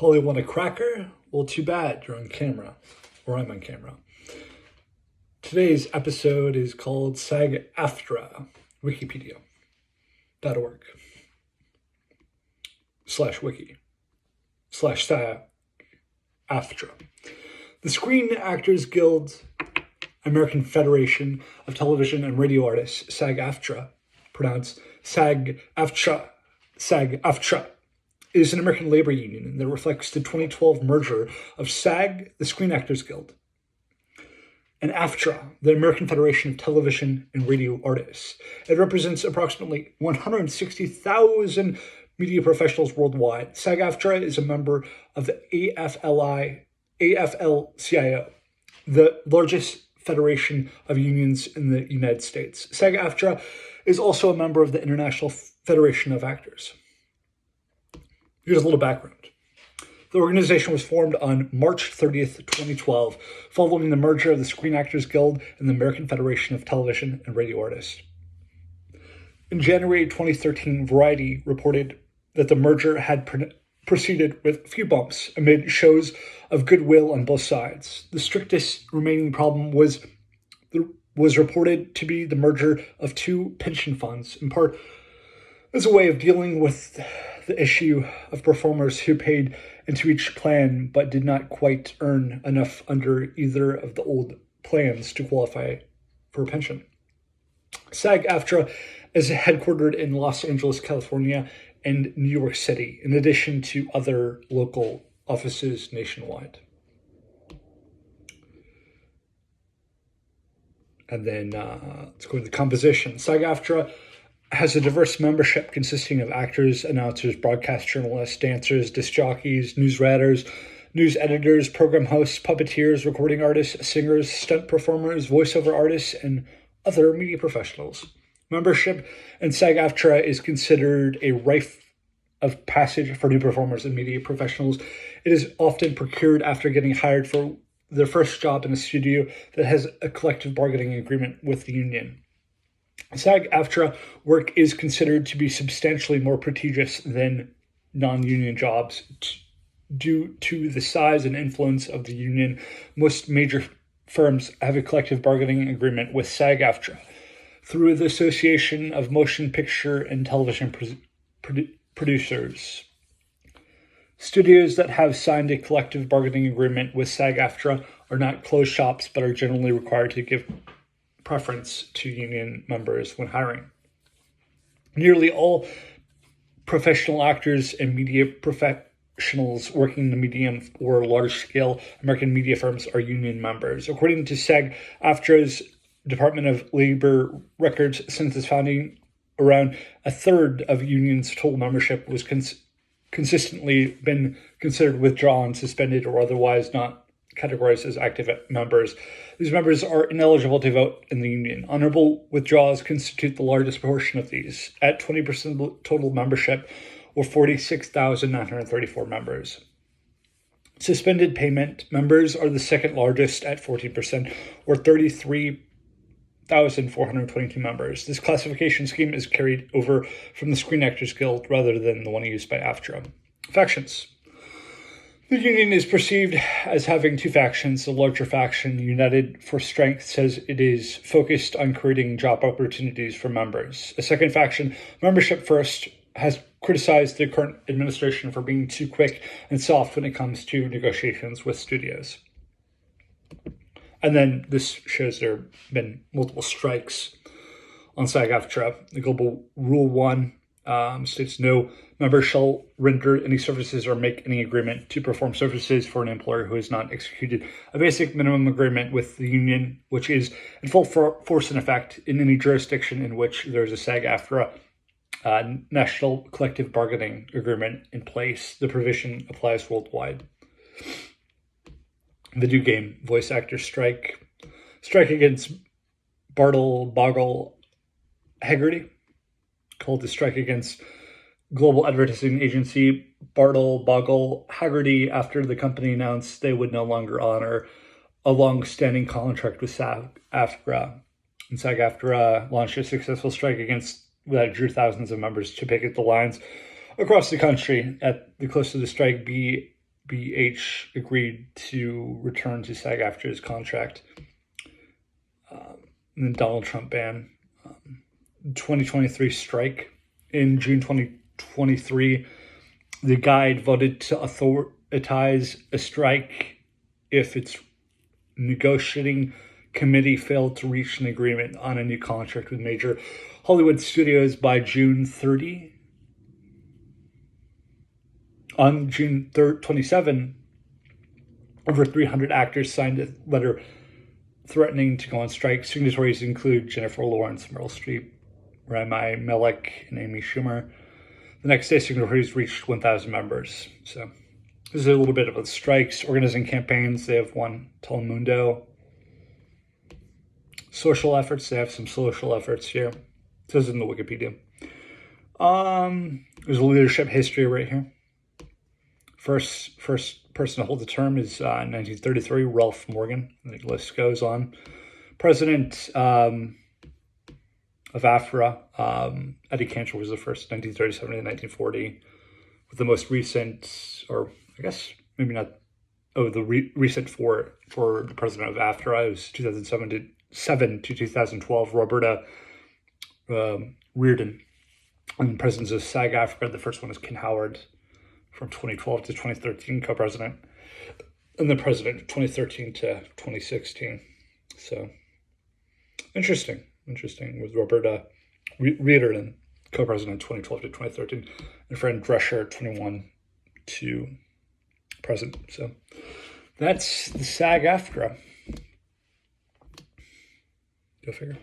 Holly want a cracker? Well, too bad, you're on camera, or I'm on camera. Today's episode is called SAG-AFTRA, wikipedia.org/wiki/SAG-AFTRA. The Screen Actors Guild, American Federation of Television and Radio Artists, SAG-AFTRA, pronounced SAG-AFTRA, is an American labor union that reflects the 2012 merger of SAG, the Screen Actors Guild, and AFTRA, the American Federation of Television and Radio Artists. It represents approximately 160,000 media professionals worldwide. SAG-AFTRA is a member of the AFL-CIO, the largest federation of unions in the United States. SAG-AFTRA is also a member of the International Federation of Actors. Here's a little background. The organization was formed on March 30th, 2012, following the merger of the Screen Actors Guild and the American Federation of Television and Radio Artists. In January 2013, Variety reported that the merger had proceeded with few bumps amid shows of goodwill on both sides. The strictest remaining problem was reported to be the merger of two pension funds, in part as a way of dealing with the issue of performers who paid into each plan but did not quite earn enough under either of the old plans to qualify for a pension. SAG-AFTRA is headquartered in Los Angeles, California, and New York City, in addition to other local offices nationwide. And then let's go to the composition. SAG-AFTRA has a diverse membership consisting of actors, announcers, broadcast journalists, dancers, disc jockeys, news writers, news editors, program hosts, puppeteers, recording artists, singers, stunt performers, voiceover artists, and other media professionals. Membership in SAG-AFTRA is considered a rite of passage for new performers and media professionals. It is often procured after getting hired for their first job in a studio that has a collective bargaining agreement with the union. SAG-AFTRA work is considered to be substantially more prestigious than non-union jobs due to the size and influence of the union. Most major firms have a collective bargaining agreement with SAG-AFTRA through the Association of Motion Picture and Television Producers. Studios that have signed a collective bargaining agreement with SAG-AFTRA are not closed shops, but are generally required to give preference to union members when hiring. Nearly all professional actors and media professionals working in the medium or large-scale American media firms are union members. According to SAG-AFTRA's Department of Labor records, since its founding, around a third of unions' total membership was consistently been considered withdrawn, suspended, or otherwise not categorized as active members. These members are ineligible to vote in the union. Honorable withdrawals constitute the largest portion of these, at 20% of total membership, or 46,934 members. Suspended payment members are the second largest at 14%, or 33,422 members. This classification scheme is carried over from the Screen Actors Guild rather than the one used by AFTRA. Factions. The union is perceived as having two factions. The larger faction, United for Strength, says it is focused on creating job opportunities for members. A second faction, Membership First, has criticized the current administration for being too quick and soft when it comes to negotiations with studios. And then this shows there have been multiple strikes on SAG-AFTRA. The Global Rule 1 states no member shall render any services or make any agreement to perform services for an employer who has not executed a basic minimum agreement with the union, which is in full force and effect in any jurisdiction in which there is a SAG-AFTRA national collective bargaining agreement in place. The provision applies worldwide. Video game voice actor strike against Bartle Boggle Haggerty, called the strike against global advertising agency Bartle Boggle Haggerty after the company announced they would no longer honor a long-standing contract with SAG-AFTRA. And SAG-AFTRA launched a successful strike against that drew thousands of members to picket the lines across the country. At the close of the strike, BH agreed to return to SAG-AFTRA's contract. And then Donald Trump ban. 2023 strike. In June 2023, the Guide voted to authorize a strike if its negotiating committee failed to reach an agreement on a new contract with major Hollywood studios by June 30. On June 27, over 300 actors signed a letter threatening to go on strike. Signatories include Jennifer Lawrence, Meryl Streep, Rami Malek, and Amy Schumer. The next day, signatories reached 1,000 members. So this is a little bit of a strikes. Organizing campaigns, they have one, Telemundo. Social efforts, they have some social efforts here. It says in the Wikipedia. There's a leadership history right here. First person to hold the term is 1933, Ralph Morgan. The list goes on. President of AFTRA, Eddie Cantor was the first, 1937 to 1940. With the most recent, or I guess maybe not, recent for the president of AFTRA, it was 2007 to 2012, Roberta Reardon. And presidents of SAG-AFTRA, the first one is Ken Howard, from 2012 to 2013, co-president, and the president 2013 to 2016. So interesting with Roberta Reardon, co-president 2012 to 2013, and Fran Drescher 21 to present. So that's the SAG-AFTRA. Go figure.